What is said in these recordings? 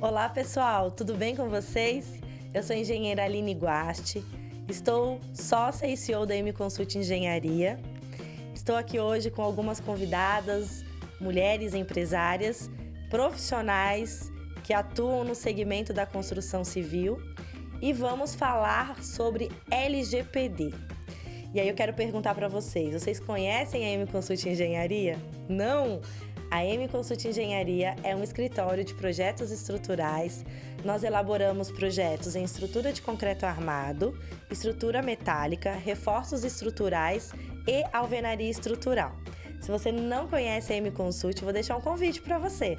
Olá pessoal, tudo bem com vocês? Eu sou a engenheira Aline Guasti, estou sócia e CEO da M Consult Engenharia. Estou aqui hoje com algumas convidadas, mulheres empresárias, profissionais que atuam no segmento da construção civil e vamos falar sobre LGPD. E aí eu quero perguntar para vocês conhecem a M Consult Engenharia? Não? A M Consult Engenharia é um escritório de projetos estruturais. Nós elaboramos projetos em estrutura de concreto armado, estrutura metálica, reforços estruturais e alvenaria estrutural. Se você não conhece a M Consult, eu vou deixar um convite para você.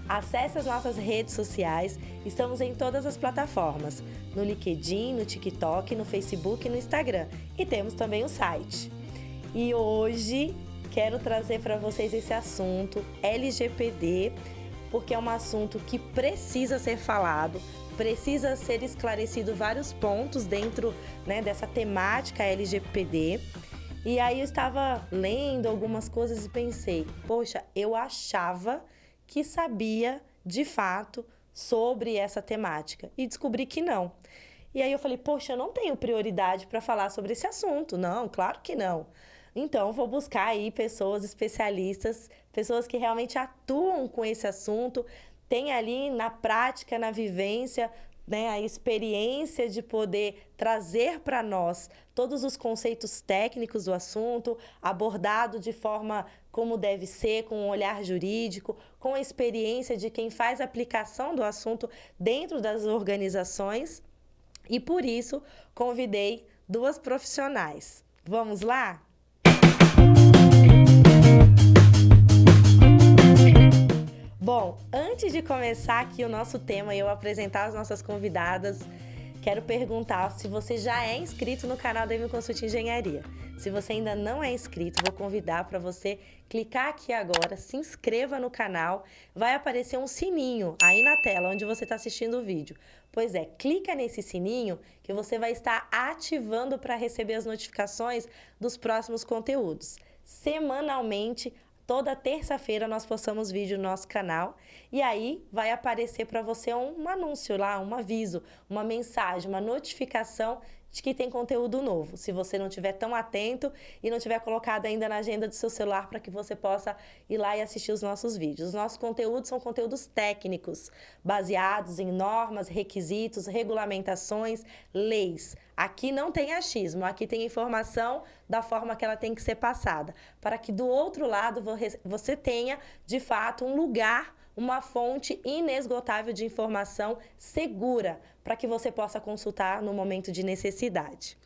Acesse as nossas redes sociais, estamos em todas as plataformas, no LinkedIn, no TikTok, no Facebook e no Instagram. E temos também o site. E hoje quero trazer para vocês esse assunto, LGPD, porque é um assunto que precisa ser falado, precisa ser esclarecido vários pontos dentro, dessa temática LGPD. E aí eu estava lendo algumas coisas e pensei, poxa, eu achava que sabia de fato sobre essa temática e descobri que não. E aí eu falei, poxa, eu não tenho prioridade para falar sobre esse assunto. Não, claro que não. Então, vou buscar aí pessoas especialistas, pessoas que realmente atuam com esse assunto, têm ali na prática, na vivência, a experiência de poder trazer para nós todos os conceitos técnicos do assunto, abordado de forma como deve ser, com um olhar jurídico, com a experiência de quem faz a aplicação do assunto dentro das organizações. E por isso, convidei duas profissionais. Vamos lá? Bom, antes de começar aqui o nosso tema e eu apresentar as nossas convidadas, quero perguntar se você já é inscrito no canal da M Consult Engenharia. Se você ainda não é inscrito, vou convidar para você clicar aqui agora, se inscreva no canal, vai aparecer um sininho aí na tela onde você está assistindo o vídeo. Pois é, clica nesse sininho que você vai estar ativando para receber as notificações dos próximos conteúdos. Semanalmente, toda terça-feira nós postamos vídeo no nosso canal e aí vai aparecer para você um anúncio lá, um aviso, uma mensagem, uma notificação de que tem conteúdo novo. Se você não estiver tão atento e não tiver colocado ainda na agenda do seu celular para que você possa ir lá e assistir os nossos vídeos. Os nossos conteúdos são conteúdos técnicos, baseados em normas, requisitos, regulamentações, leis. Aqui não tem achismo, aqui tem informação da forma que ela tem que ser passada, para que do outro lado você tenha, de fato, um lugar, uma fonte inesgotável de informação segura, para que você possa consultar no momento de necessidade.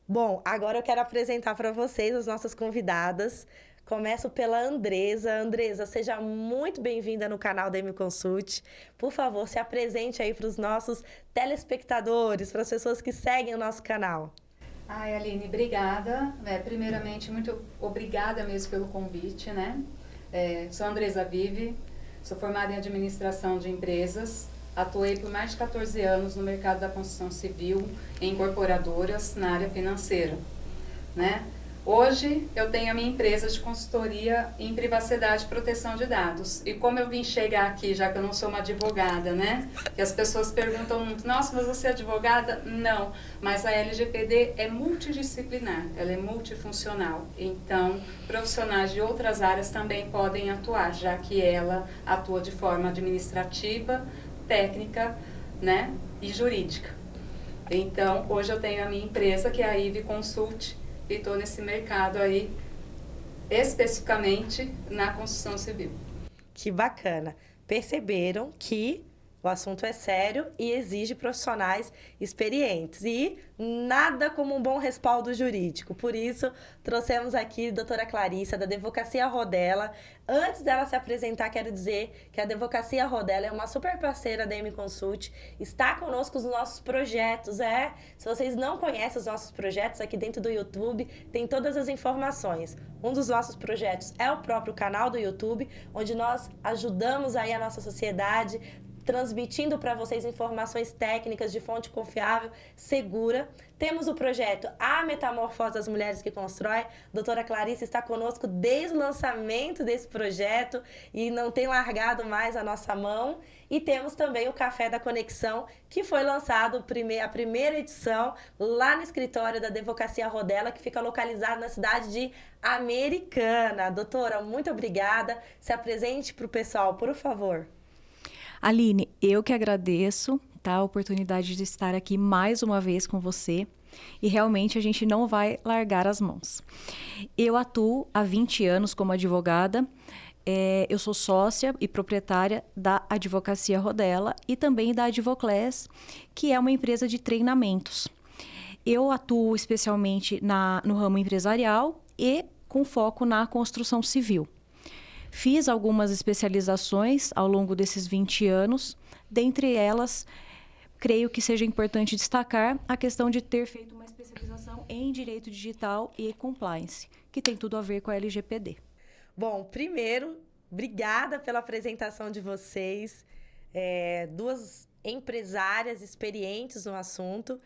Bom, agora eu quero apresentar para vocês as nossas convidadas. Começo pela Andresa. Andresa, seja muito bem-vinda no canal da M Consult. Por favor, se apresente aí para os nossos telespectadores, para as pessoas que seguem o nosso canal. Ai, Aline, obrigada. Primeiramente, muito obrigada mesmo pelo convite, né? Sou Andresa Vive, sou formada em administração de empresas, atuei por mais de 14 anos no mercado da construção civil, em incorporadoras, na área financeira, né? Hoje eu tenho a minha empresa de consultoria em privacidade e proteção de dados. E como eu vim chegar aqui, já que eu não sou uma advogada, né? Que as pessoas perguntam muito, nossa, mas você é advogada? Não, mas a LGPD é multidisciplinar, ela é multifuncional. Então, profissionais de outras áreas também podem atuar, já que ela atua de forma administrativa, técnica, né? E jurídica. Então, hoje eu tenho a minha empresa, que é a IV Consult, e estou nesse mercado aí, especificamente na construção civil. Que bacana! Perceberam que o assunto é sério e exige profissionais experientes. E nada como um bom respaldo jurídico. Por isso, trouxemos aqui a doutora Clarissa, da Advocacia Rodella. Antes dela se apresentar, quero dizer que a Advocacia Rodella é uma super parceira da M Consult. Está conosco nos nossos projetos. Se vocês não conhecem os nossos projetos, aqui dentro do YouTube tem todas as informações. Um dos nossos projetos é o próprio canal do YouTube, onde nós ajudamos aí a nossa sociedade, transmitindo para vocês informações técnicas de fonte confiável, segura. Temos o projeto A Metamorfose das Mulheres que Constrói. Doutora Clarice está conosco desde o lançamento desse projeto e não tem largado mais a nossa mão. E temos também o Café da Conexão, que foi lançado a primeira edição lá no escritório da Advocacia Rodella, que fica localizado na cidade de Americana. Doutora, muito obrigada. Se apresente para o pessoal, por favor. Aline, eu que agradeço, tá, a oportunidade de estar aqui mais uma vez com você. E realmente a gente não vai largar as mãos. Eu atuo há 20 anos como advogada. Eu sou sócia e proprietária da Advocacia Rodella e também da Advoclass, que é uma empresa de treinamentos. Eu atuo especialmente no ramo empresarial e com foco na construção civil. Fiz algumas especializações ao longo desses 20 anos, dentre elas, creio que seja importante destacar a questão de ter feito uma especialização em Direito Digital e Compliance, que tem tudo a ver com a LGPD. Bom, primeiro, obrigada pela apresentação de vocês. Duas empresárias experientes no assunto.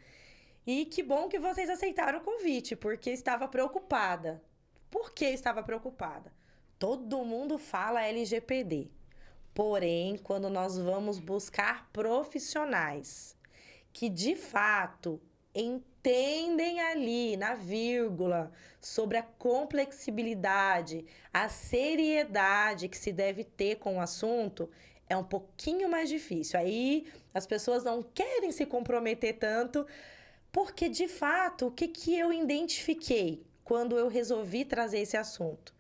E que bom que vocês aceitaram o convite, porque estava preocupada. Por que estava preocupada? Todo mundo fala LGPD. Porém, quando nós vamos buscar profissionais que, de fato, entendem ali, na vírgula, sobre a complexibilidade, a seriedade que se deve ter com o assunto, é um pouquinho mais difícil. Aí as pessoas não querem se comprometer tanto, porque, de fato, o que eu identifiquei quando eu resolvi trazer esse assunto?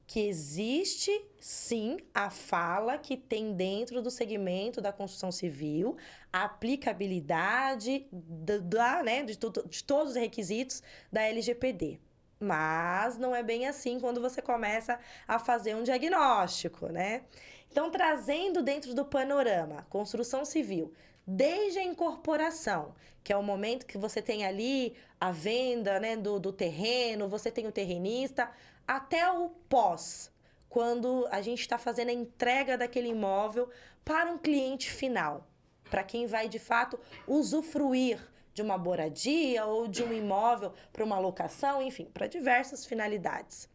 Que existe, sim, a fala que tem dentro do segmento da construção civil, a aplicabilidade de todos os requisitos da LGPD. Mas não é bem assim quando você começa a fazer um diagnóstico, né? Então, trazendo dentro do panorama, construção civil, desde a incorporação, que é o momento que você tem ali a venda, né, do terreno, você tem o terrenista, até o pós, quando a gente está fazendo a entrega daquele imóvel para um cliente final, para quem vai, de fato, usufruir de uma moradia ou de um imóvel para uma locação, enfim, para diversas finalidades.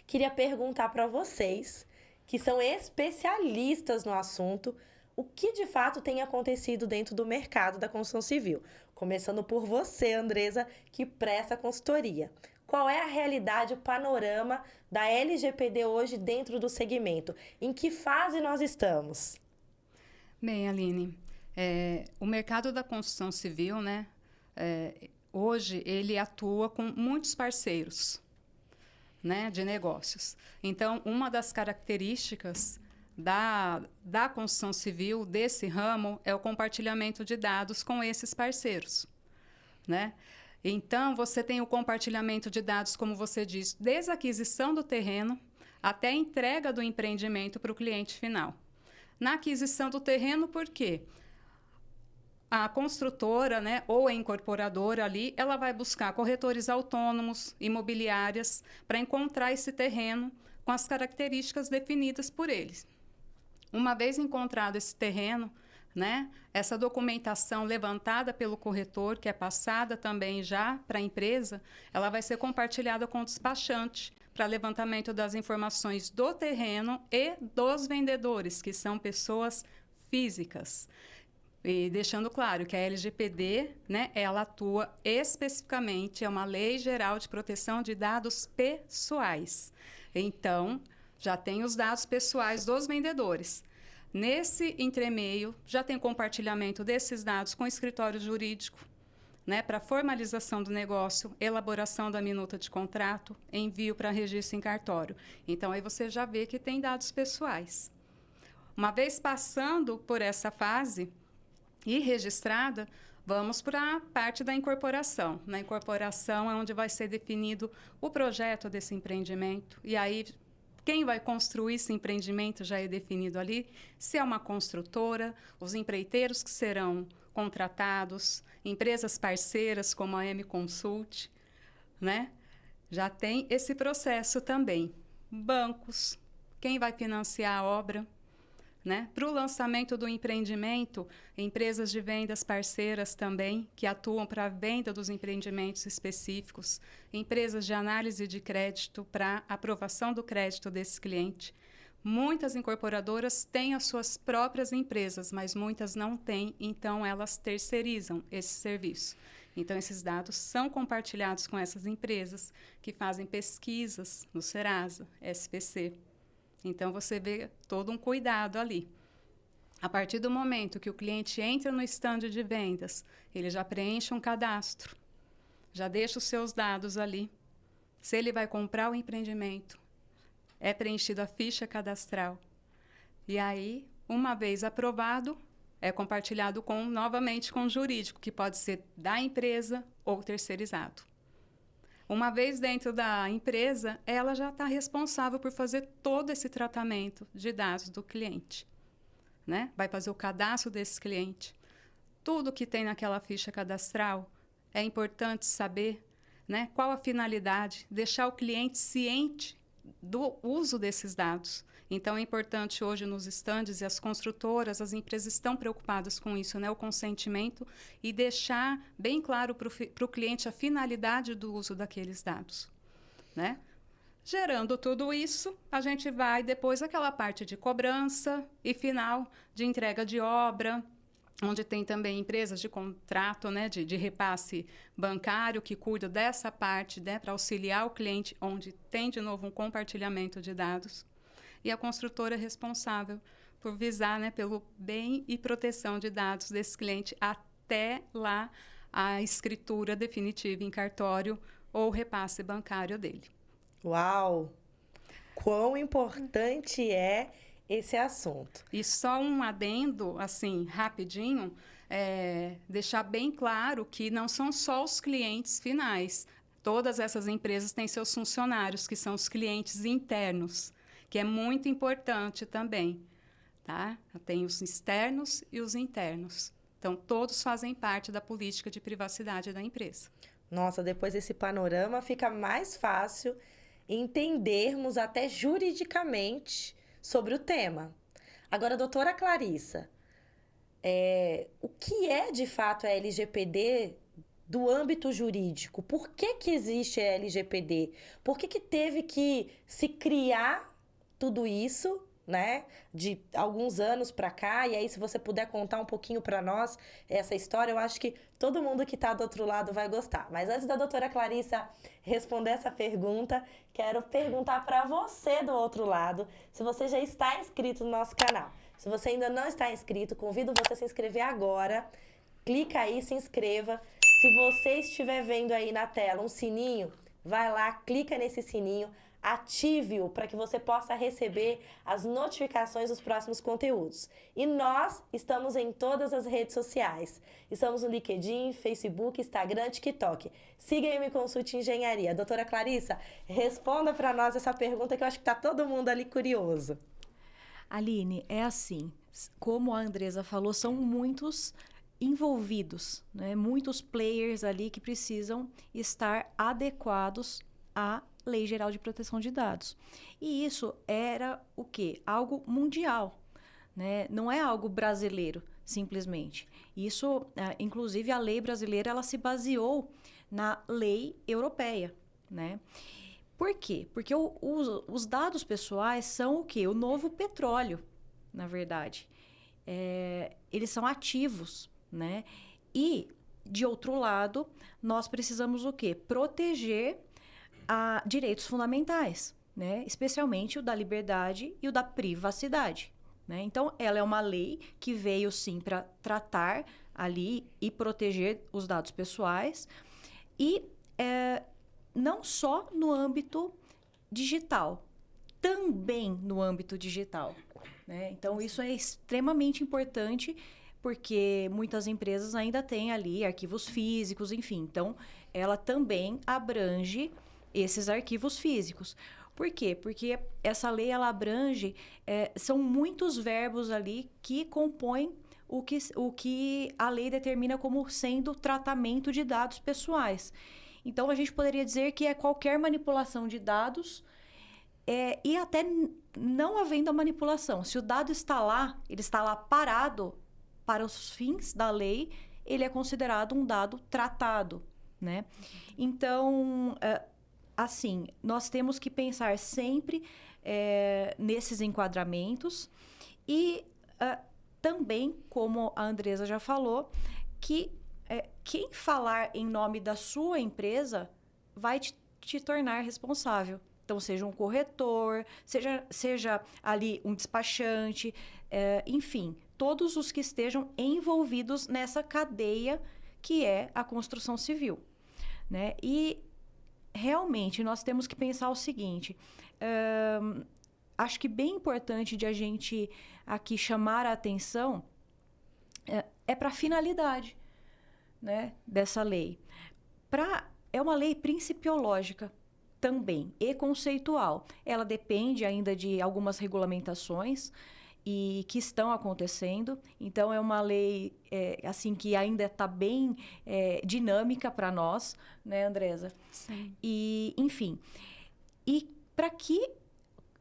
Queria perguntar para vocês, que são especialistas no assunto, o que de fato tem acontecido dentro do mercado da construção civil. Começando por você, Andresa, que presta consultoria. Qual é a realidade, o panorama da LGPD hoje dentro do segmento? Em que fase nós estamos? Bem, Aline, o mercado da construção civil, né, hoje ele atua com muitos parceiros, né, de negócios. Então, uma das características da construção civil, desse ramo, é o compartilhamento de dados com esses parceiros, né? Então, você tem o compartilhamento de dados, como você disse, desde a aquisição do terreno até a entrega do empreendimento para o cliente final. Na aquisição do terreno, por quê? A construtora, né, ou a incorporadora ali, ela vai buscar corretores autônomos, imobiliárias, para encontrar esse terreno com as características definidas por eles. Uma vez encontrado esse terreno, né, essa documentação levantada pelo corretor, que é passada também já para a empresa, ela vai ser compartilhada com o despachante para levantamento das informações do terreno e dos vendedores, que são pessoas físicas. E deixando claro que a LGPD, né, ela atua especificamente, é uma lei geral de proteção de dados pessoais. Então, já tem os dados pessoais dos vendedores. Nesse entremeio, já tem compartilhamento desses dados com o escritório jurídico, né, para formalização do negócio, elaboração da minuta de contrato, envio para registro em cartório. Então, aí você já vê que tem dados pessoais. Uma vez passando por essa fase e registrada, vamos para a parte da incorporação. Na incorporação é onde vai ser definido o projeto desse empreendimento. E aí, quem vai construir esse empreendimento já é definido ali. Se é uma construtora, os empreiteiros que serão contratados, empresas parceiras como a M Consult, né? Já tem esse processo também. Bancos, quem vai financiar a obra, né? Para o lançamento do empreendimento, empresas de vendas parceiras também, que atuam para a venda dos empreendimentos específicos, empresas de análise de crédito para aprovação do crédito desse cliente. Muitas incorporadoras têm as suas próprias empresas, mas muitas não têm, então elas terceirizam esse serviço. Então, esses dados são compartilhados com essas empresas que fazem pesquisas no Serasa, SPC. Então, você vê todo um cuidado ali. A partir do momento que o cliente entra no estande de vendas, ele já preenche um cadastro, já deixa os seus dados ali. Se ele vai comprar o empreendimento, é preenchida a ficha cadastral. E aí, uma vez aprovado, é compartilhado novamente com o jurídico, que pode ser da empresa ou terceirizado. Uma vez dentro da empresa, ela já está responsável por fazer todo esse tratamento de dados do cliente, né? Vai fazer o cadastro desse cliente. Tudo que tem naquela ficha cadastral é importante saber, né? Qual a finalidade, deixar o cliente ciente do uso desses dados. Então, é importante hoje nos estandes e as construtoras, as empresas estão preocupadas com isso, né? O consentimento e deixar bem claro para o cliente a finalidade do uso daqueles dados, né? Gerando tudo isso, a gente vai depois àquela parte de cobrança e final de entrega de obra, onde tem também empresas de contrato, né, de repasse bancário, que cuidam dessa parte, né, para auxiliar o cliente, onde tem, de novo, um compartilhamento de dados. E a construtora é responsável por visar, né, pelo bem e proteção de dados desse cliente até lá a escritura definitiva em cartório ou repasse bancário dele. Uau! Quão importante é esse assunto. E só um adendo, assim, rapidinho, deixar bem claro que não são só os clientes finais. Todas essas empresas têm seus funcionários, que são os clientes internos, que é muito importante também, tá? Tem os externos e os internos. Então, todos fazem parte da política de privacidade da empresa. Nossa, depois desse panorama fica mais fácil entendermos até juridicamente sobre o tema. Agora, doutora Clarissa, o que é de fato a LGPD do âmbito jurídico? Por que existe a LGPD? Por que teve que se criar tudo isso, né, de alguns anos para cá? E aí, se você puder contar um pouquinho para nós essa história, eu acho que todo mundo que está do outro lado vai gostar. Mas antes da doutora Clarissa responder essa pergunta, quero perguntar para você do outro lado se você já está inscrito no nosso canal. Se você ainda não está inscrito, convido você a se inscrever agora. Clica aí, se inscreva. Se você estiver vendo aí na tela um sininho, vai lá, clica nesse sininho, ative-o para que você possa receber as notificações dos próximos conteúdos. E nós estamos em todas as redes sociais. Estamos no LinkedIn, Facebook, Instagram, TikTok. Siga aí Me Consulte Engenharia. Doutora Clarissa, responda para nós essa pergunta que eu acho que está todo mundo ali curioso. Aline, é assim, como a Andresa falou, são muitos envolvidos, né? Muitos players ali que precisam estar adequados à Lei Geral de Proteção de Dados. E isso era o quê? Algo mundial, né? Não é algo brasileiro, simplesmente. Isso, inclusive, a lei brasileira, ela se baseou na lei europeia, né? Por quê? Porque os dados pessoais são o quê? O novo petróleo, na verdade. Eles são ativos, né? E, de outro lado, nós precisamos o quê? Proteger direitos fundamentais, né? Especialmente o da liberdade e o da privacidade, né? Então, ela é uma lei que veio, sim, para tratar ali e proteger os dados pessoais e não só no âmbito digital, também no âmbito digital, né? Então, isso é extremamente importante porque muitas empresas ainda têm ali arquivos físicos, enfim. Então, ela também abrange esses arquivos físicos. Por quê? Porque essa lei, ela abrange, são muitos verbos ali que compõem o que a lei determina como sendo tratamento de dados pessoais. Então, a gente poderia dizer que é qualquer manipulação de dados e até não havendo a manipulação. Se o dado está lá, ele está lá parado para os fins da lei, ele é considerado um dado tratado, né? Então, assim, nós temos que pensar sempre nesses enquadramentos e também, como a Andresa já falou, que quem falar em nome da sua empresa vai te tornar responsável. Então, seja um corretor, seja ali um despachante, enfim, todos os que estejam envolvidos nessa cadeia que é a construção civil, né? E, realmente, nós temos que pensar o seguinte, acho que bem importante de a gente aqui chamar a atenção para a finalidade, né, dessa lei. É uma lei principiológica também, e conceitual. Ela depende ainda de algumas regulamentações e que estão acontecendo. Então, é uma lei assim, que ainda está bem dinâmica para nós, né, Andresa? Sim. E, enfim, e para que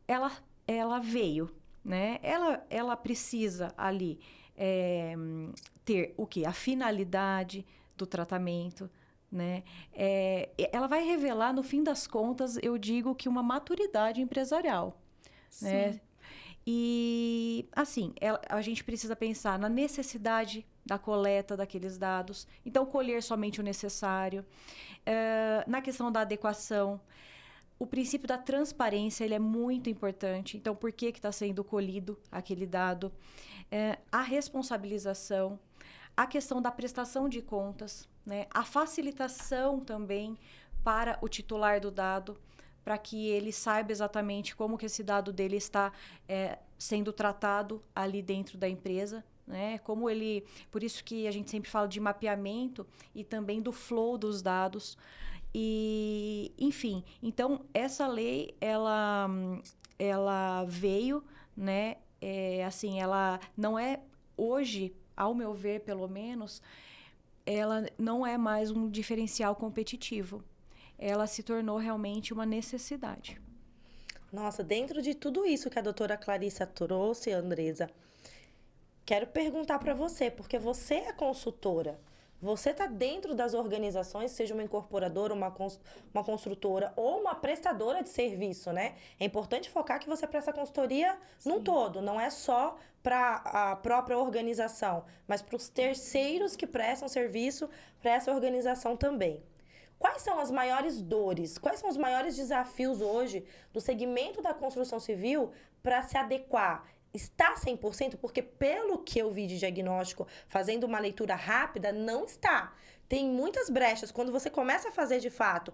ela veio, né? Ela precisa ali ter o quê? A finalidade do tratamento, né? Ela vai revelar, no fim das contas, eu digo que uma maturidade empresarial, né? E, assim, a gente precisa pensar na necessidade da coleta daqueles dados. Então, colher somente o necessário. Na questão da adequação, o princípio da transparência, ele é muito importante. Então, por que está sendo colhido aquele dado? A responsabilização, a questão da prestação de contas, né? A facilitação também para o titular do dado, para que ele saiba exatamente como que esse dado dele está sendo tratado ali dentro da empresa, né? Como ele, por isso que a gente sempre fala de mapeamento e também do flow dos dados. E, enfim, então essa lei ela veio, né? Assim, ela não é hoje, ao meu ver, pelo menos, ela não é mais um diferencial competitivo. Ela se tornou realmente uma necessidade. Nossa, dentro de tudo isso que a doutora Clarissa trouxe, Andresa, quero perguntar para você, porque você é consultora, você está dentro das organizações, seja uma incorporadora, uma construtora ou uma prestadora de serviço, né? É importante focar que você presta consultoria num todo, não é só para a própria organização, mas para os terceiros que prestam serviço para essa organização também. Quais são as maiores dores, quais são os maiores desafios hoje do segmento da construção civil para se adequar? Está 100%? Porque pelo que eu vi de diagnóstico, fazendo uma leitura rápida, não está. Tem muitas brechas. Quando você começa a fazer, de fato,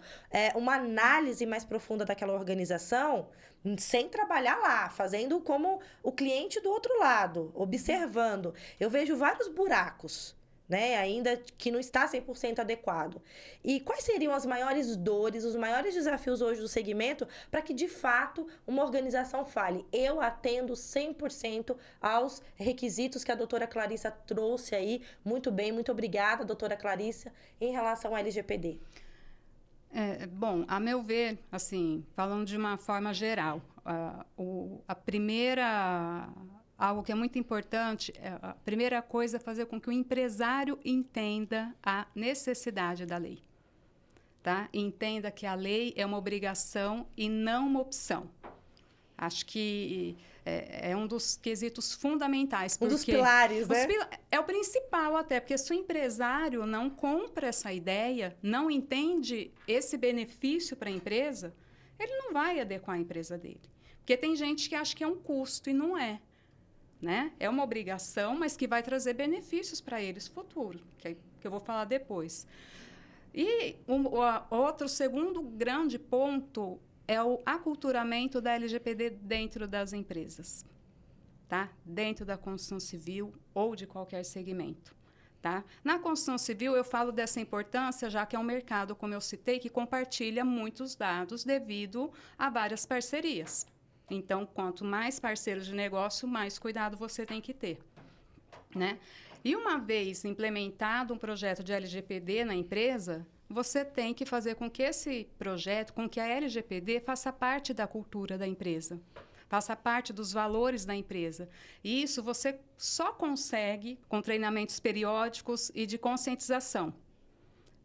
uma análise mais profunda daquela organização, sem trabalhar lá, fazendo como o cliente do outro lado, observando, eu vejo vários buracos, né? Ainda que não está 100% adequado. E quais seriam as maiores dores, os maiores desafios hoje do segmento para que, de fato, uma organização fale: eu atendo 100% aos requisitos que a doutora Clarissa trouxe aí. Muito bem, muito obrigada, doutora Clarissa, em relação ao LGPD. Bom, a meu ver, assim, falando de uma forma geral, a primeira... Algo que é muito importante, a primeira coisa é fazer com que o empresário entenda a necessidade da lei. Tá? Entenda que a lei é uma obrigação e não uma opção. Acho que é um dos quesitos fundamentais. Um dos pilares, né? É o principal até, porque se o empresário não compra essa ideia, não entende esse benefício para a empresa, ele não vai adequar a empresa dele. Porque tem gente que acha que é um custo e não é. Né? É uma obrigação, mas que vai trazer benefícios para eles futuro, que eu vou falar depois. E outro segundo grande ponto é o aculturamento da LGPD dentro das empresas, tá? Dentro da construção civil ou de qualquer segmento. Tá? Na construção civil, eu falo dessa importância, já que é um mercado, como eu citei, que compartilha muitos dados devido a várias parcerias. Então, quanto mais parceiros de negócio, mais cuidado você tem que ter, né? E uma vez implementado um projeto de LGPD na empresa, você tem que fazer com que esse projeto, com que a LGPD faça parte da cultura da empresa. faça parte dos valores da empresa. E isso você só consegue com treinamentos periódicos e de conscientização.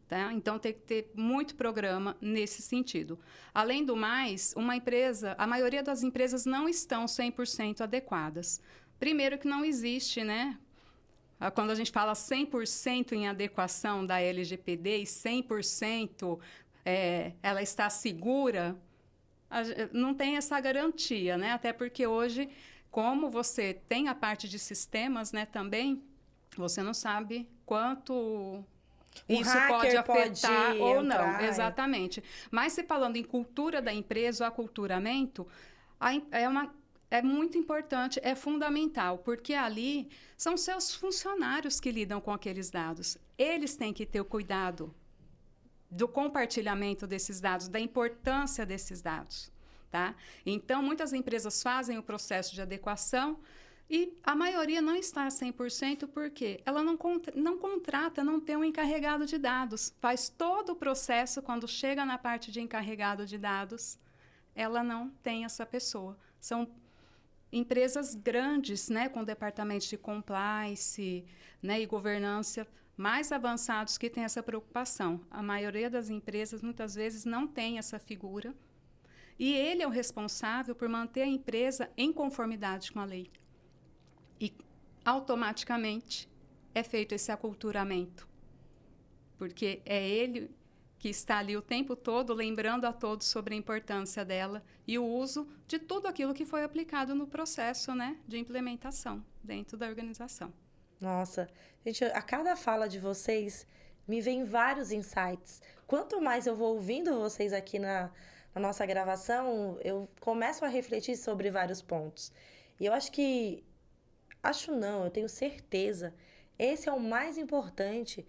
Tá? Então, tem que ter muito programa nesse sentido. Além do mais, a maioria das empresas não estão 100% adequadas. Primeiro que não existe, né? Quando a gente fala 100% em adequação da LGPD e 100% ela está segura, não tem essa garantia, né? Até porque hoje, como você tem a parte de sistemas, né, também, você não sabe quanto isso pode afetar ou não. Exatamente. Mas se falando em cultura da empresa, o aculturamento, é muito importante, é fundamental, porque ali são seus funcionários que lidam com aqueles dados. Eles têm que ter o cuidado do compartilhamento desses dados, da importância desses dados. Tá? Então, muitas empresas fazem o processo de adequação e a maioria não está a 100% porque ela não contrata, não tem um encarregado de dados. Faz todo o processo, quando chega na parte de encarregado de dados, ela não tem essa pessoa. São empresas grandes, né, com departamentos de compliance, né, e governança mais avançados que têm essa preocupação. A maioria das empresas, muitas vezes, não tem essa figura. E ele é o responsável por manter a empresa em conformidade com a lei. E, automaticamente, é feito esse aculturamento. Porque é ele que está ali o tempo todo lembrando a todos sobre a importância dela e o uso de tudo aquilo que foi aplicado no processo, né, de implementação dentro da organização. Nossa, gente, a cada fala de vocês me vem vários insights. Quanto mais eu vou ouvindo vocês aqui na nossa gravação, eu começo a refletir sobre vários pontos. E eu eu tenho certeza, esse é o mais importante,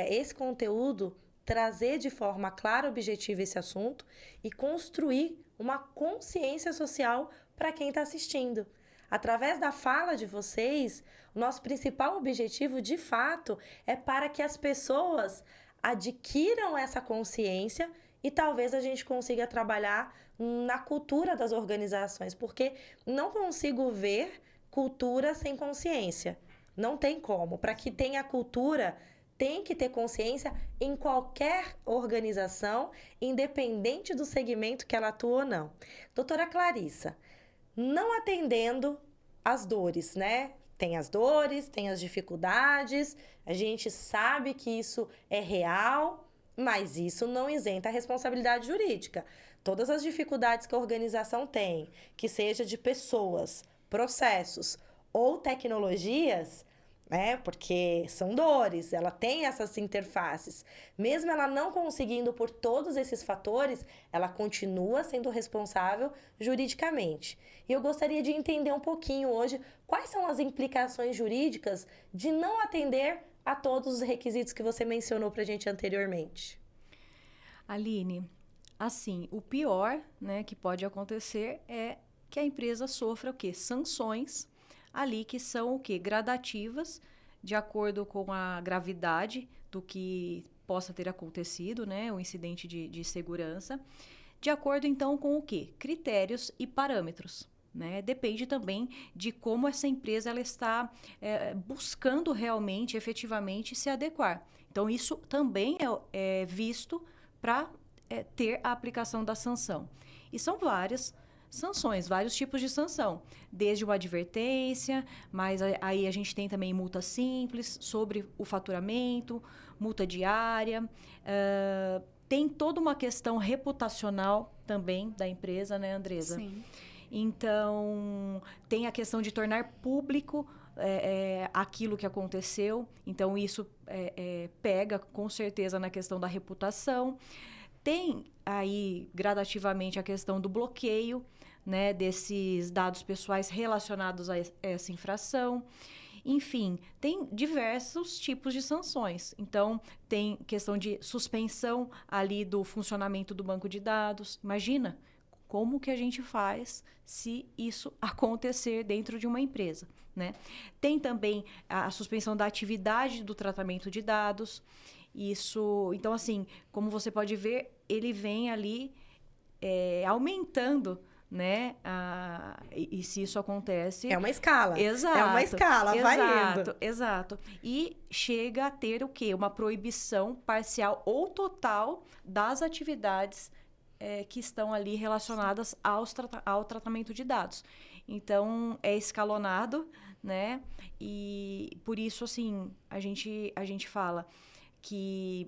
esse conteúdo, trazer de forma clara, objetiva esse assunto e construir uma consciência social para quem está assistindo. Através da fala de vocês, o nosso principal objetivo, de fato, é para que as pessoas adquiram essa consciência e talvez a gente consiga trabalhar na cultura das organizações, porque não consigo ver cultura sem consciência. Não tem como. Para que tenha cultura, tem que ter consciência em qualquer organização, independente do segmento que ela atua ou não. Doutora Clarissa, não atendendo às dores, né? Tem as dores, tem as dificuldades, a gente sabe que isso é real, mas isso não isenta a responsabilidade jurídica. Todas as dificuldades que a organização tem, que seja de pessoas, processos ou tecnologias, né? Porque são dores, ela tem essas interfaces. Mesmo ela não conseguindo por todos esses fatores, ela continua sendo responsável juridicamente. E eu gostaria de entender um pouquinho hoje quais são as implicações jurídicas de não atender a todos os requisitos que você mencionou para a gente anteriormente. Aline, assim, o pior, né, que pode acontecer é que a empresa sofra o quê? Sanções ali que são o quê? Gradativas, de acordo com a gravidade do que possa ter acontecido, né? O incidente de segurança. De acordo, então, com o quê? Critérios e parâmetros. Né? Depende também de como essa empresa ela está buscando realmente, efetivamente, se adequar. Então, isso também é visto para ter a aplicação da sanção. E são várias sanções, vários tipos de sanção, desde uma advertência, mas aí a gente tem também multa simples sobre o faturamento, multa diária, tem toda uma questão reputacional também da empresa, né, Andresa? Sim. Então, tem a questão de tornar público aquilo que aconteceu, então isso pega com certeza na questão da reputação. Tem aí gradativamente a questão do bloqueio, né, desses dados pessoais relacionados a essa infração. Enfim, tem diversos tipos de sanções. Então, tem questão de suspensão ali do funcionamento do banco de dados. Imagina como que a gente faz se isso acontecer dentro de uma empresa, né? Tem também a suspensão da atividade do tratamento de dados. Isso, então, assim, como você pode ver, ele vem ali aumentando, né? E se isso acontece... É uma escala. Exato. É uma escala, vai indo. Exato. E chega a ter o quê? Uma proibição parcial ou total das atividades que estão ali relacionadas ao tratamento de dados. Então, é escalonado, né? E por isso, assim, a gente fala que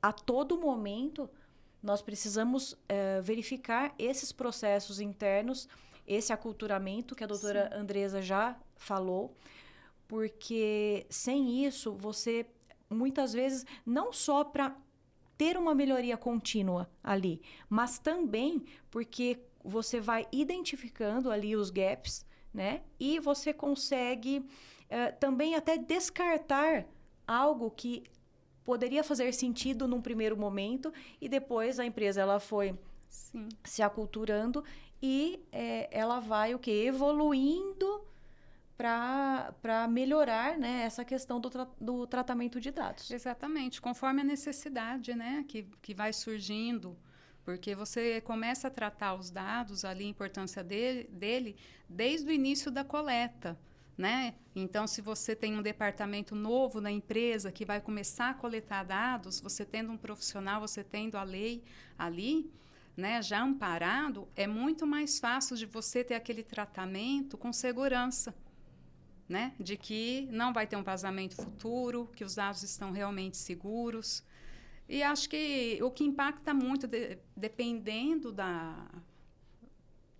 a todo momento nós precisamos verificar esses processos internos, esse aculturamento que a doutora Andresa já falou, porque sem isso, você, muitas vezes, não só para ter uma melhoria contínua ali, mas também porque você vai identificando ali os gaps, né? E você consegue também até descartar algo que poderia fazer sentido num primeiro momento e depois a empresa ela foi se aculturando e ela vai o quê? Evoluindo para melhorar, né, essa questão do tratamento de dados. Exatamente, conforme a necessidade, né, que vai surgindo, porque você começa a tratar os dados, ali, a importância dele desde o início da coleta, né? Então, se você tem um departamento novo na empresa que vai começar a coletar dados, você tendo um profissional, você tendo a lei ali, né, já amparado, é muito mais fácil de você ter aquele tratamento com segurança, né? De que não vai ter um vazamento futuro, que os dados estão realmente seguros. E acho que o que impacta muito, dependendo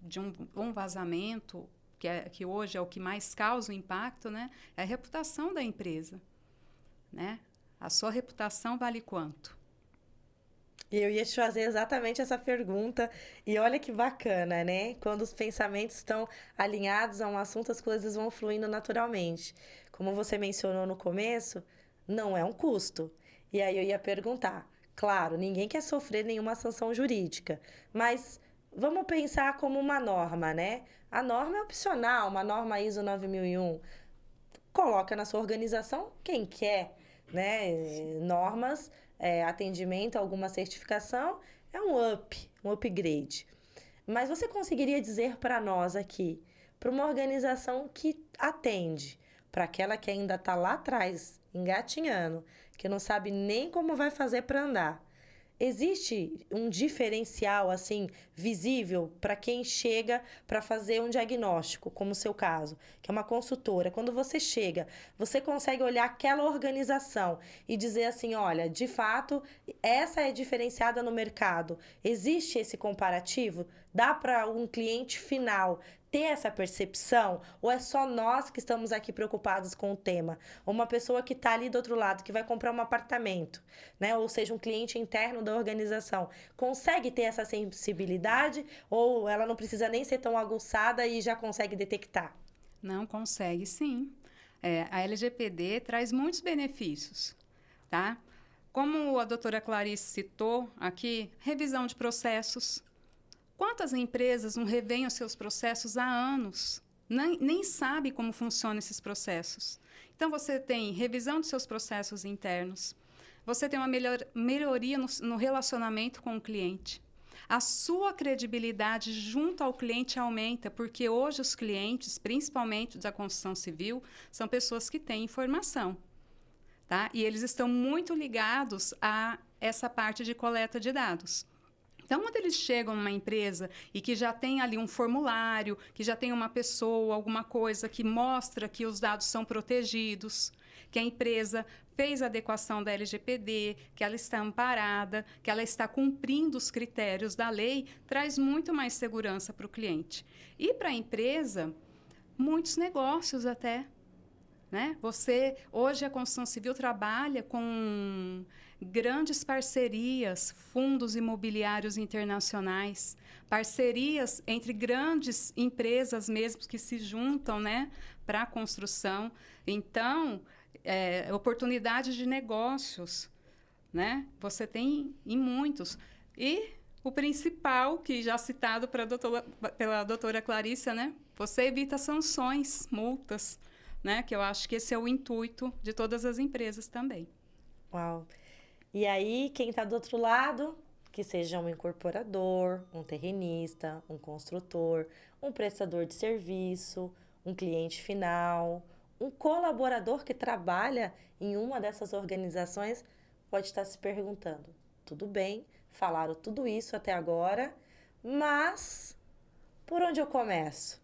de um vazamento, que hoje é o que mais causa o impacto, né? É a reputação da empresa, né? A sua reputação vale quanto? E eu ia te fazer exatamente essa pergunta. E olha que bacana, né? Quando os pensamentos estão alinhados a um assunto, as coisas vão fluindo naturalmente. Como você mencionou no começo, não é um custo. E aí eu ia perguntar, claro, ninguém quer sofrer nenhuma sanção jurídica, mas vamos pensar como uma norma, né? A norma é opcional, uma norma ISO 9001. Coloca na sua organização quem quer, né? Normas, atendimento, alguma certificação, é um upgrade. Mas você conseguiria dizer para nós aqui, para uma organização que atende, para aquela que ainda está lá atrás, engatinhando, que não sabe nem como vai fazer para andar, existe um diferencial, assim, visível para quem chega para fazer um diagnóstico, como o seu caso, que é uma consultora. Quando você chega, você consegue olhar aquela organização e dizer assim, olha, de fato, essa é diferenciada no mercado. Existe esse comparativo? Dá para um cliente final ter essa percepção? Ou é só nós que estamos aqui preocupados com o tema? Ou uma pessoa que está ali do outro lado, que vai comprar um apartamento, né? Ou seja, um cliente interno da organização, consegue ter essa sensibilidade? Ou ela não precisa nem ser tão aguçada e já consegue detectar? Não, consegue sim. A LGPD traz muitos benefícios, tá? Como a doutora Clarice citou aqui, revisão de processos. Quantas empresas não revêem os seus processos há anos? Nem sabe como funcionam esses processos. Então, você tem revisão dos seus processos internos. Você tem uma melhoria no relacionamento com o cliente. A sua credibilidade junto ao cliente aumenta, porque hoje os clientes, principalmente da construção civil, são pessoas que têm informação, tá? E eles estão muito ligados a essa parte de coleta de dados. Então, quando eles chegam numa empresa e que já tem ali um formulário, que já tem uma pessoa, alguma coisa que mostra que os dados são protegidos, que a empresa fez a adequação da LGPD, que ela está amparada, que ela está cumprindo os critérios da lei, traz muito mais segurança para o cliente. E para a empresa, muitos negócios até. Né? Hoje a construção civil trabalha com grandes parcerias, fundos imobiliários internacionais, parcerias entre grandes empresas mesmo que se juntam, né, para a construção. Então, oportunidades de negócios, né? Você tem em muitos. E o principal, que já citado pela doutora Clarice, né? Você evita sanções, multas, né? Que eu acho que esse é o intuito de todas as empresas também. Uau! E aí, quem está do outro lado que seja um incorporador, um terrenista, um construtor, um prestador de serviço, um cliente final, um colaborador que trabalha em uma dessas organizações, pode estar se perguntando: tudo bem, falaram tudo isso até agora, mas por onde eu começo?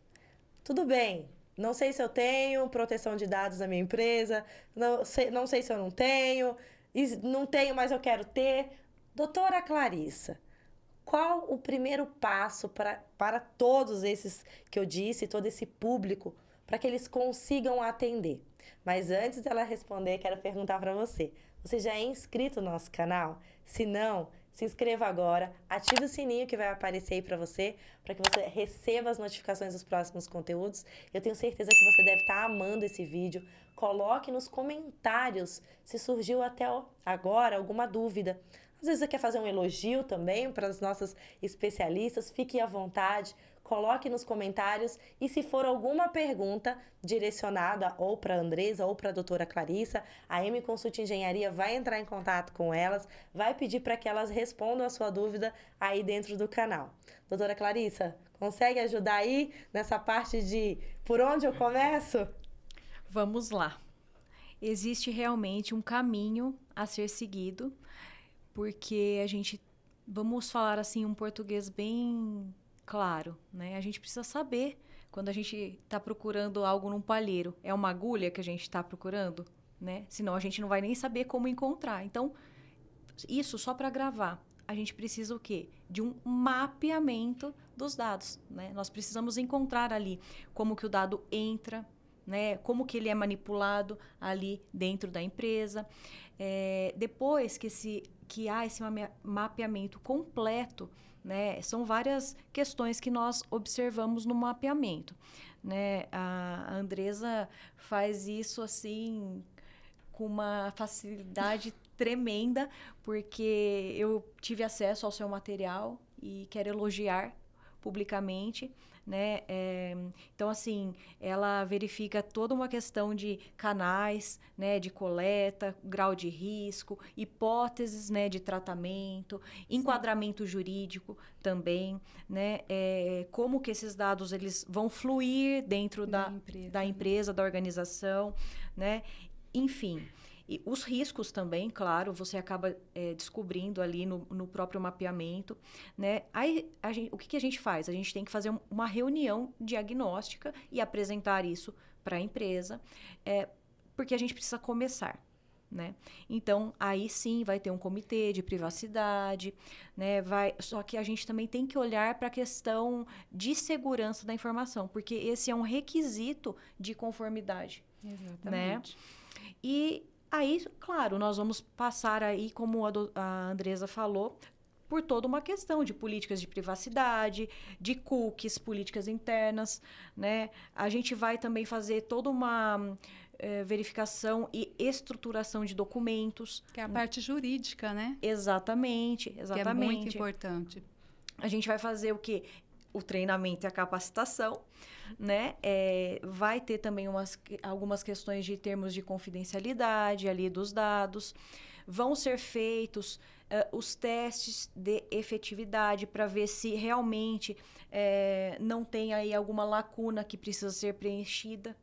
Tudo bem, não sei se eu tenho proteção de dados na minha empresa, não sei se eu não tenho, mas eu quero ter. Doutora Clarissa, qual o primeiro passo para todos esses que eu disse, todo esse público, para que eles consigam atender? Mas antes dela responder, quero perguntar para você. Você já é inscrito no nosso canal? Se não, se inscreva agora, ative o sininho que vai aparecer aí para que você receba as notificações dos próximos conteúdos. Eu tenho certeza que você deve estar amando esse vídeo. Coloque nos comentários se surgiu até agora alguma dúvida. Às vezes você quer fazer um elogio também para as nossas especialistas, fique à vontade, coloque nos comentários. E se for alguma pergunta direcionada ou para a Andresa ou para a doutora Clarissa, a M Consult Engenharia vai entrar em contato com elas, vai pedir para que elas respondam a sua dúvida aí dentro do canal. Doutora Clarissa, consegue ajudar aí nessa parte de por onde eu começo? Vamos lá. Existe realmente um caminho a ser seguido, porque vamos falar assim um português bem claro, né? A gente precisa saber quando a gente está procurando algo num palheiro, é uma agulha que a gente está procurando, né? Senão a gente não vai nem saber como encontrar. Então, isso só para gravar. A gente precisa o quê? De um mapeamento dos dados, né? Nós precisamos encontrar ali como que o dado entra, né? Como que ele é manipulado ali dentro da empresa. Depois que há esse mapeamento completo, né? São várias questões que nós observamos no mapeamento, né? A Andresa faz isso assim com uma facilidade tremenda, porque eu tive acesso ao seu material e quero elogiar publicamente, né? Então, assim, ela verifica toda uma questão de canais, né, de coleta, grau de risco, hipóteses, né, de tratamento, enquadramento jurídico também, né? Como que esses dados eles vão fluir dentro da empresa, da organização, né? Enfim. E os riscos também, claro, você acaba descobrindo ali no próprio mapeamento, né? Aí, o que a gente faz? A gente tem que fazer uma reunião diagnóstica e apresentar isso para a empresa, porque a gente precisa começar, né? Então, aí sim vai ter um comitê de privacidade, né? Só que a gente também tem que olhar para a questão de segurança da informação, porque esse é um requisito de conformidade. Exatamente. Né? E aí, claro, nós vamos passar aí, como a Andresa falou, por toda uma questão de políticas de privacidade, de cookies, políticas internas, né? A gente vai também fazer toda uma verificação e estruturação de documentos. Que é a parte jurídica, né? Exatamente. Que é muito importante. A gente vai fazer o quê? O treinamento e a capacitação, né? Vai ter também algumas questões de termos de confidencialidade ali dos dados. Vão ser feitos os testes de efetividade para ver se realmente não tem aí alguma lacuna que precisa ser preenchida,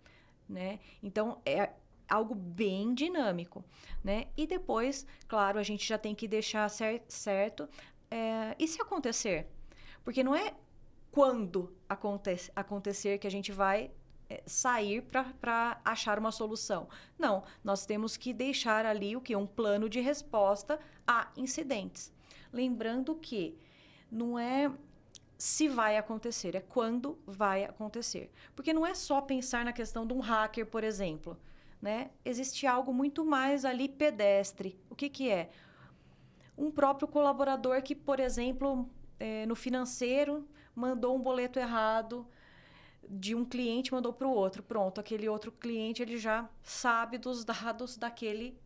né? Então, é algo bem dinâmico, né? E depois, claro, a gente já tem que deixar certo. E se acontecer? Porque não é quando acontecer que a gente vai sair para achar uma solução. Não, nós temos que deixar ali um plano de resposta a incidentes. Lembrando que não é se vai acontecer, é quando vai acontecer. Porque não é só pensar na questão de um hacker, por exemplo, né? Existe algo muito mais ali pedestre. O que é? Um próprio colaborador que, por exemplo, no financeiro, mandou um boleto errado de um cliente, mandou para o outro. Pronto, aquele outro cliente ele já sabe dos dados daquele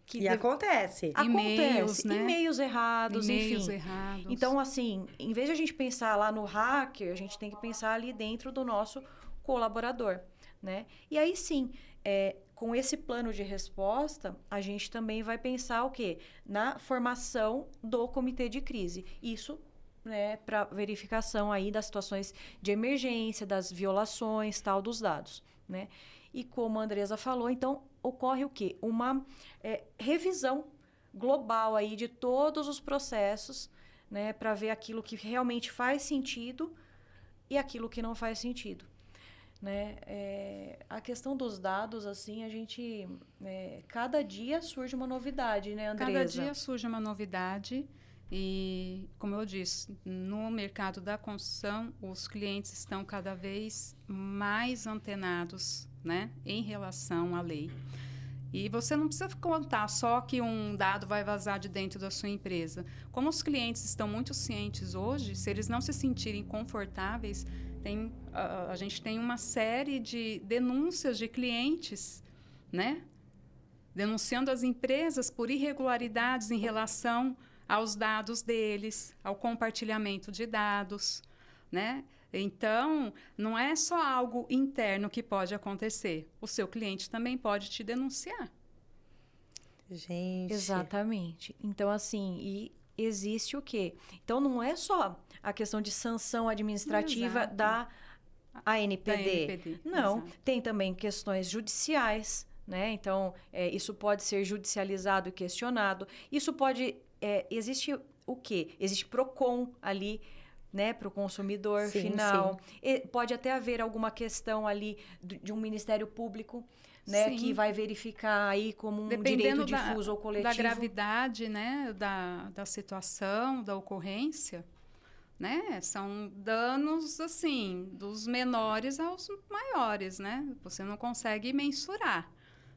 que... E acontece. E-mails, né? E-mails errados, E-mails enfim. errados. Então, assim, em vez de a gente pensar lá no hacker, a gente tem que pensar ali dentro do nosso colaborador, né? E aí sim, com esse plano de resposta, a gente também vai pensar o quê? Na formação do comitê de crise. Isso, né, para verificação aí das situações de emergência, das violações, tal, dos dados, né? E como a Andresa falou, então, ocorre o quê? Uma revisão global aí de todos os processos, né, para ver aquilo que realmente faz sentido e aquilo que não faz sentido, né? A questão dos dados, assim, a gente... cada dia surge uma novidade, né, Andresa? Cada dia surge uma novidade e, como eu disse, no mercado da construção, os clientes estão cada vez mais antenados, né, em relação à lei. E você não precisa contar só que um dado vai vazar de dentro da sua empresa. Como os clientes estão muito cientes hoje, se eles não se sentirem confortáveis, a gente tem uma série de denúncias de clientes, né? Denunciando as empresas por irregularidades em relação aos dados deles, ao compartilhamento de dados, né? Então, não é só algo interno que pode acontecer. O seu cliente também pode te denunciar. Gente. Exatamente. Então, assim, e existe o quê? Então, não é só a questão de sanção administrativa Exato. da ANPD. Da ANPD, Não, exato. tem também questões judiciais, né? Então, isso pode ser judicializado e questionado. Isso pode... existe o quê? Existe PROCON ali, né, para o consumidor final. Sim. Pode até haver alguma questão ali de um Ministério Público, né, sim, que vai verificar aí como um direito difuso ou coletivo. Da gravidade, né, da situação, da ocorrência, né, são danos, assim, dos menores aos maiores, né? Você não consegue mensurar,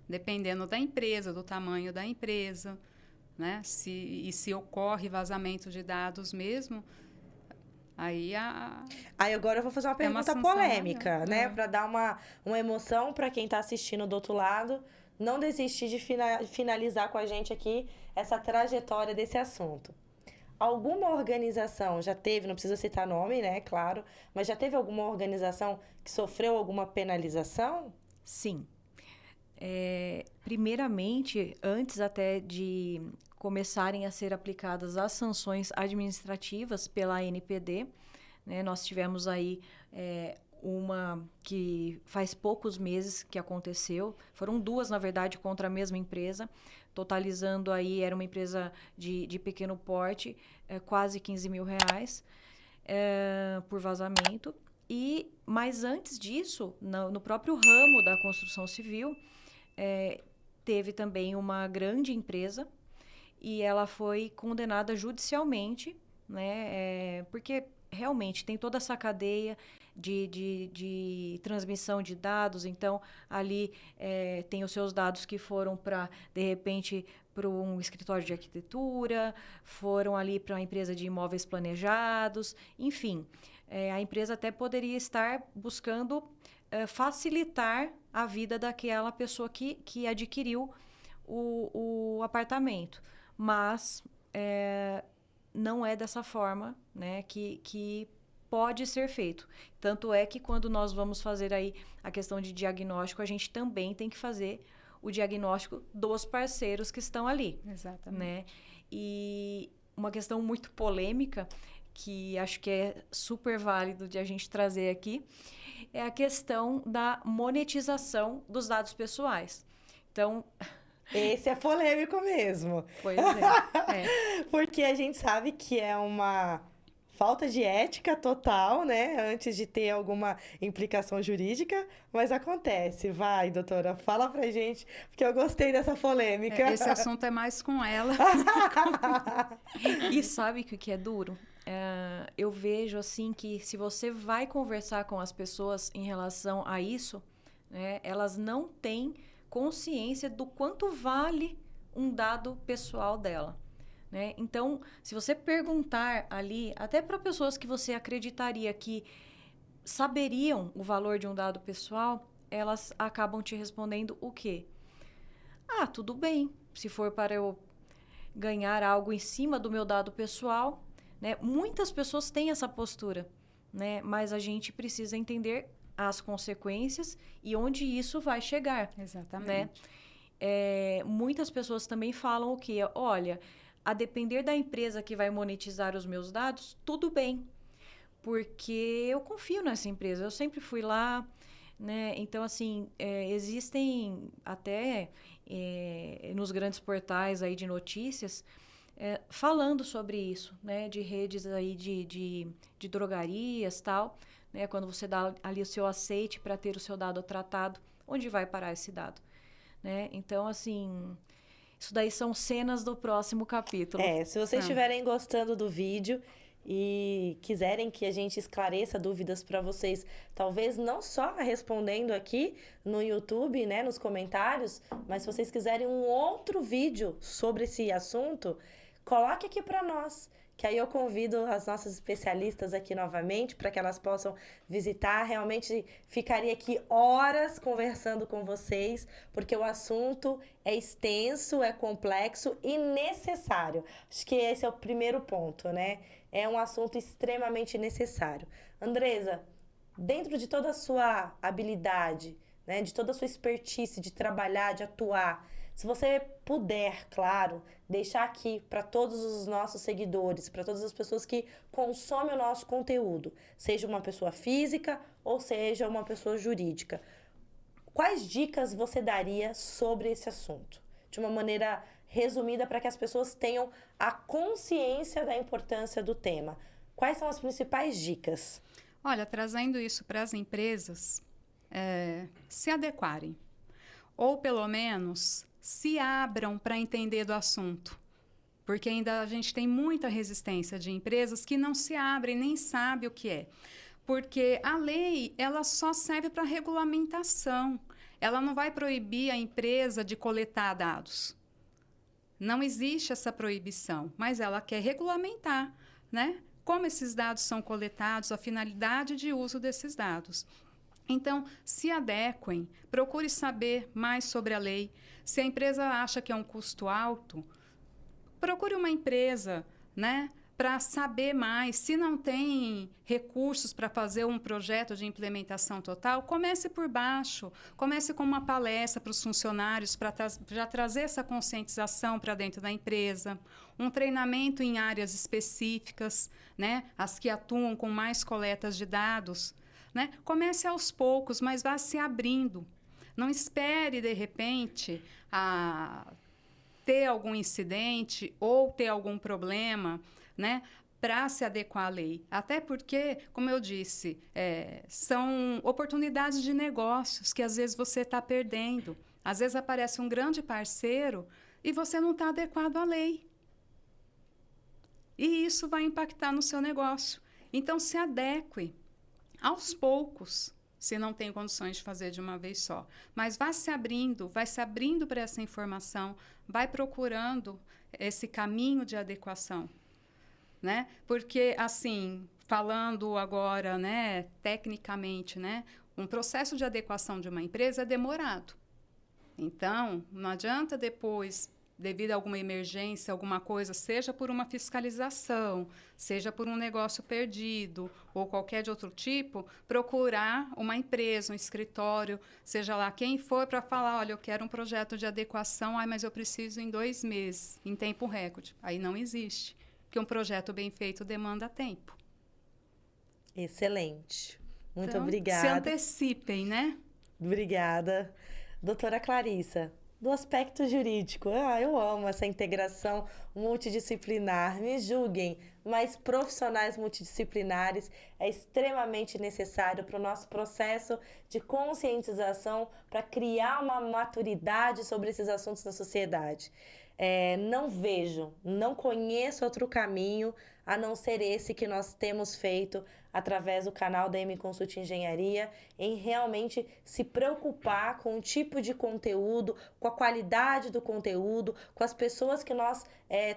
dependendo da empresa, do tamanho da empresa, né? Se ocorre vazamento de dados mesmo... Aí agora eu vou fazer uma pergunta polêmica, né? Para dar uma emoção para quem está assistindo do outro lado. Não desistir de finalizar com a gente aqui essa trajetória desse assunto. Alguma organização já teve, não precisa citar nome, né? Claro. Mas já teve alguma organização que sofreu alguma penalização? Sim. Primeiramente, antes até de começarem a ser aplicadas as sanções administrativas pela ANPD, né, nós tivemos aí uma que faz poucos meses que aconteceu, foram 2, na verdade, contra a mesma empresa, totalizando aí, era uma empresa de pequeno porte, quase R$15 mil por vazamento. Mas antes disso, no próprio ramo da construção civil, teve também uma grande empresa e ela foi condenada judicialmente, né? Porque realmente tem toda essa cadeia de transmissão de dados. Então, ali tem os seus dados que foram para, de repente, para um escritório de arquitetura, foram ali para uma empresa de imóveis planejados, enfim. A empresa até poderia estar buscando facilitar a vida daquela pessoa que adquiriu o apartamento. Mas não é dessa forma, né, que pode ser feito. Tanto é que quando nós vamos fazer aí a questão de diagnóstico, a gente também tem que fazer o diagnóstico dos parceiros que estão ali. Exatamente. Né? E uma questão muito polêmica, que acho que é super válido de a gente trazer aqui, é a questão da monetização dos dados pessoais. Então... Esse é polêmico mesmo. Pois é. Porque a gente sabe que é uma falta de ética total, né? Antes de ter alguma implicação jurídica, mas acontece. Vai, doutora, fala pra gente, porque eu gostei dessa polêmica. Esse assunto é mais com ela. E sabe o que é duro? Eu vejo assim que se você vai conversar com as pessoas em relação a isso, né, elas não têm consciência do quanto vale um dado pessoal dela, né? Então, se você perguntar ali, até para pessoas que você acreditaria que saberiam o valor de um dado pessoal, elas acabam te respondendo o quê? Ah, tudo bem, se for para eu ganhar algo em cima do meu dado pessoal, né? Muitas pessoas têm essa postura, né? Mas a gente precisa entender as consequências e onde isso vai chegar. Exatamente. Né? Muitas pessoas também falam o quê? Olha, a depender da empresa que vai monetizar os meus dados, tudo bem, porque eu confio nessa empresa, eu sempre fui lá, né? Então, assim, existem até nos grandes portais aí de notícias falando sobre isso, né? De redes aí de drogarias e tal, né? Quando você dá ali o seu aceite para ter o seu dado tratado, onde vai parar esse dado? Né? Então, assim, isso daí são cenas do próximo capítulo. Se vocês estiverem gostando do vídeo e quiserem que a gente esclareça dúvidas para vocês, talvez não só respondendo aqui no YouTube, né, nos comentários, mas se vocês quiserem um outro vídeo sobre esse assunto, coloque aqui para nós, que aí eu convido as nossas especialistas aqui novamente para que elas possam visitar. Realmente ficaria aqui horas conversando com vocês, porque o assunto é extenso, é complexo e necessário. Acho que esse é o primeiro ponto, né? É um assunto extremamente necessário. Andresa, dentro de toda a sua habilidade, né, de toda a sua expertise de trabalhar, de atuar, se você puder, claro, deixar aqui para todos os nossos seguidores, para todas as pessoas que consomem o nosso conteúdo, seja uma pessoa física ou seja uma pessoa jurídica, quais dicas você daria sobre esse assunto? De uma maneira resumida, para que as pessoas tenham a consciência da importância do tema. Quais são as principais dicas? Olha, trazendo isso para as empresas, se adequarem. Ou, pelo menos, se abram para entender do assunto. Porque ainda a gente tem muita resistência de empresas que não se abrem, nem sabem o que é. Porque a lei, ela só serve para regulamentação. Ela não vai proibir a empresa de coletar dados. Não existe essa proibição, mas ela quer regulamentar, né? Como esses dados são coletados, a finalidade de uso desses dados. Então, se adequem, procure saber mais sobre a lei. Se a empresa acha que é um custo alto, procure uma empresa, né, para saber mais. Se não tem recursos para fazer um projeto de implementação total, comece por baixo. Comece com uma palestra para os funcionários, para já trazer essa conscientização para dentro da empresa. Um treinamento em áreas específicas, né, as que atuam com mais coletas de dados. Né? Comece aos poucos, mas vá se abrindo. Não espere, de repente, ter algum incidente ou ter algum problema, né, para se adequar à lei. Até porque, como eu disse, são oportunidades de negócios que às vezes você está perdendo. Às vezes aparece um grande parceiro e você não está adequado à lei. E isso vai impactar no seu negócio. Então, se adeque. Aos poucos, se não tem condições de fazer de uma vez só. Mas vai se abrindo para essa informação, vai procurando esse caminho de adequação. Né? Porque, assim, falando agora, né, tecnicamente, né, um processo de adequação de uma empresa é demorado. Então, não adianta depois, devido a alguma emergência, alguma coisa, seja por uma fiscalização, seja por um negócio perdido ou qualquer de outro tipo, procurar uma empresa, um escritório, seja lá quem for, para falar, olha, eu quero um projeto de adequação, mas eu preciso em 2 meses, em tempo recorde. Aí não existe, porque um projeto bem feito demanda tempo. Excelente. Muito então, obrigada. Se antecipem, né? Obrigada. Doutora Clarissa, do aspecto jurídico, eu amo essa integração multidisciplinar. Me julguem, mas profissionais multidisciplinares é extremamente necessário para o nosso processo de conscientização, para criar uma maturidade sobre esses assuntos na sociedade. Não conheço outro caminho a não ser esse que nós temos feito através do canal da M Consult Engenharia, em realmente se preocupar com o tipo de conteúdo, com a qualidade do conteúdo, com as pessoas que nós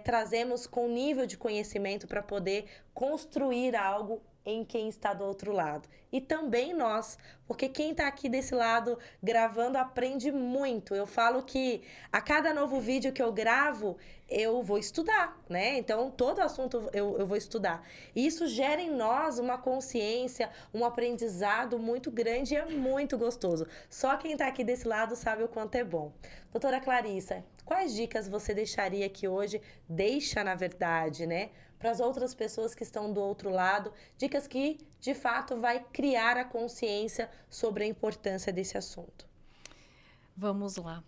trazemos com nível de conhecimento para poder construir algo em quem está do outro lado. E também nós, porque quem está aqui desse lado gravando aprende muito. Eu falo que a cada novo vídeo que eu gravo, eu vou estudar, né? Então, todo assunto eu vou estudar. E isso gera em nós uma consciência, um aprendizado muito grande e é muito gostoso. Só quem está aqui desse lado sabe o quanto é bom. Doutora Clarissa, quais dicas você deixaria aqui hoje? Deixa, na verdade, né? Para as outras pessoas que estão do outro lado, dicas que, de fato, vai criar a consciência sobre a importância desse assunto. Vamos lá.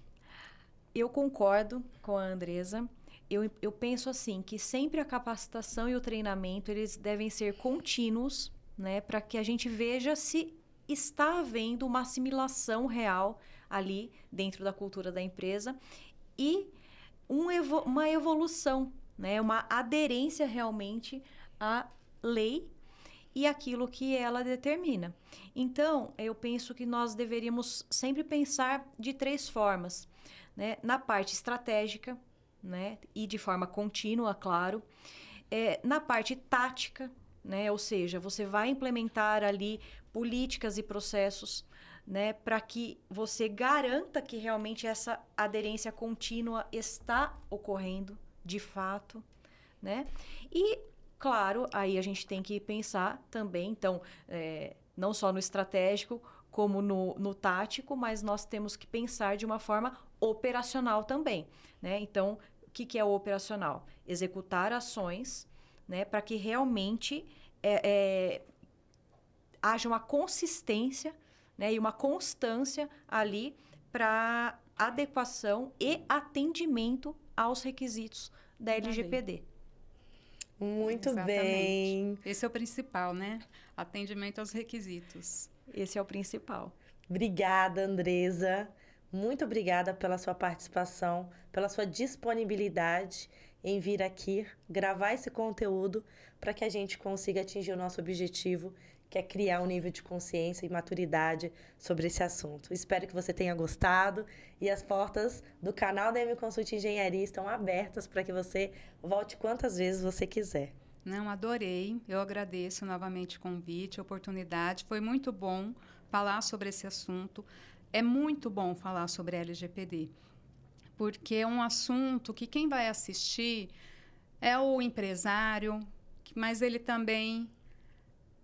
Eu concordo com a Andresa. Eu penso assim, que sempre a capacitação e o treinamento, eles devem ser contínuos, né? Para que a gente veja se está havendo uma assimilação real ali dentro da cultura da empresa e uma evolução, né? Uma aderência realmente à lei e aquilo que ela determina. Então, eu penso que nós deveríamos sempre pensar de 3 formas, né? Na parte estratégica, né? E de forma contínua, claro. Na parte tática, né? Ou seja, você vai implementar ali políticas e processos, né? Para que você garanta que realmente essa aderência contínua está ocorrendo de fato, né? E, claro, aí a gente tem que pensar também, então, não só no estratégico, como no tático, mas nós temos que pensar de uma forma operacional também, né? Então, o que é o operacional? Executar ações, né, para que realmente haja uma consistência, né, e uma constância ali para adequação e atendimento aos requisitos da LGPD. Muito Exatamente. bem. Esse é o principal, né? Atendimento aos requisitos. Esse é o principal. Obrigada, Andresa. Muito obrigada pela sua participação, pela sua disponibilidade em vir aqui gravar esse conteúdo para que a gente consiga atingir o nosso objetivo, que é criar um nível de consciência e maturidade sobre esse assunto. Espero que você tenha gostado e as portas do canal da M Consult Engenharia estão abertas para que você volte quantas vezes você quiser. Não, adorei. Eu agradeço novamente o convite, a oportunidade. Foi muito bom falar sobre esse assunto. É muito bom falar sobre LGPD, porque é um assunto que quem vai assistir é o empresário, mas ele também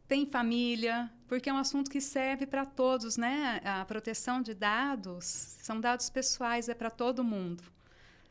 tem família, porque é um assunto que serve para todos, né? A proteção de dados, são dados pessoais, é para todo mundo.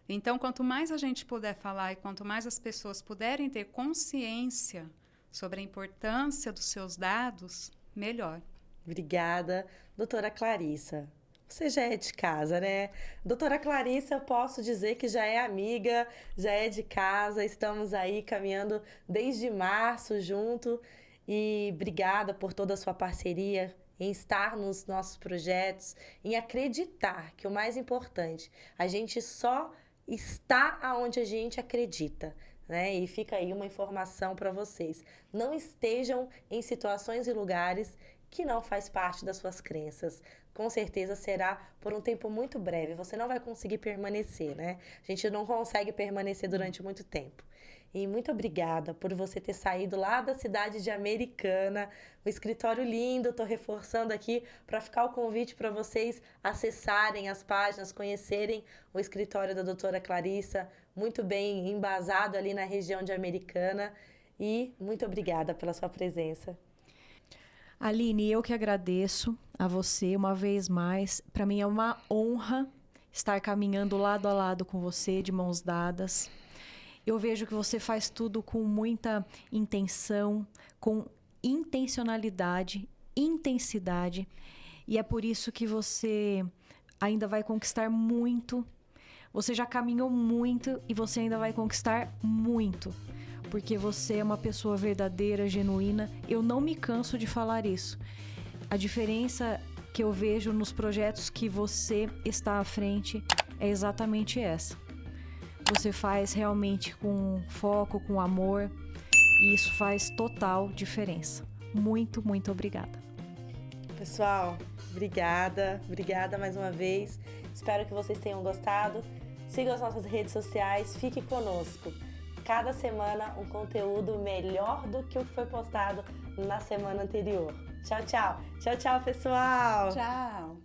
Então, quanto mais a gente puder falar e quanto mais as pessoas puderem ter consciência sobre a importância dos seus dados, melhor. Obrigada, doutora Clarissa. Você já é de casa, né? Doutora Clarissa, eu posso dizer que já é amiga, já é de casa, estamos aí caminhando desde março junto e obrigada por toda a sua parceria em estar nos nossos projetos, em acreditar que o mais importante, a gente só está aonde a gente acredita, né? E fica aí uma informação para vocês. Não estejam em situações e lugares que não faz parte das suas crenças. Com certeza será por um tempo muito breve. Você não vai conseguir permanecer, né? A gente não consegue permanecer durante muito tempo. E muito obrigada por você ter saído lá da cidade de Americana, um escritório lindo. Estou reforçando aqui para ficar o convite para vocês acessarem as páginas, conhecerem o escritório da doutora Clarissa, muito bem embasado ali na região de Americana. E muito obrigada pela sua presença. Aline, eu que agradeço a você uma vez mais. Para mim é uma honra estar caminhando lado a lado com você, de mãos dadas. Eu vejo que você faz tudo com muita intenção, com intencionalidade, intensidade. E é por isso que você ainda vai conquistar muito. Você já caminhou muito e você ainda vai conquistar muito. Porque você é uma pessoa verdadeira, genuína. Eu não me canso de falar isso. A diferença que eu vejo nos projetos que você está à frente é exatamente essa. Você faz realmente com foco, com amor, e isso faz total diferença. Muito, muito obrigada. Pessoal, obrigada mais uma vez. Espero que vocês tenham gostado. Sigam as nossas redes sociais, fique conosco. Cada semana um conteúdo melhor do que o que foi postado na semana anterior. Tchau, tchau. Tchau, tchau, pessoal. Tchau.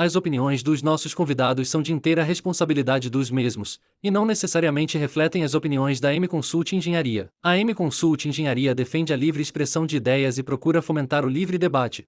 As opiniões dos nossos convidados são de inteira responsabilidade dos mesmos, e não necessariamente refletem as opiniões da M-Consult Engenharia. A M-Consult Engenharia defende a livre expressão de ideias e procura fomentar o livre debate.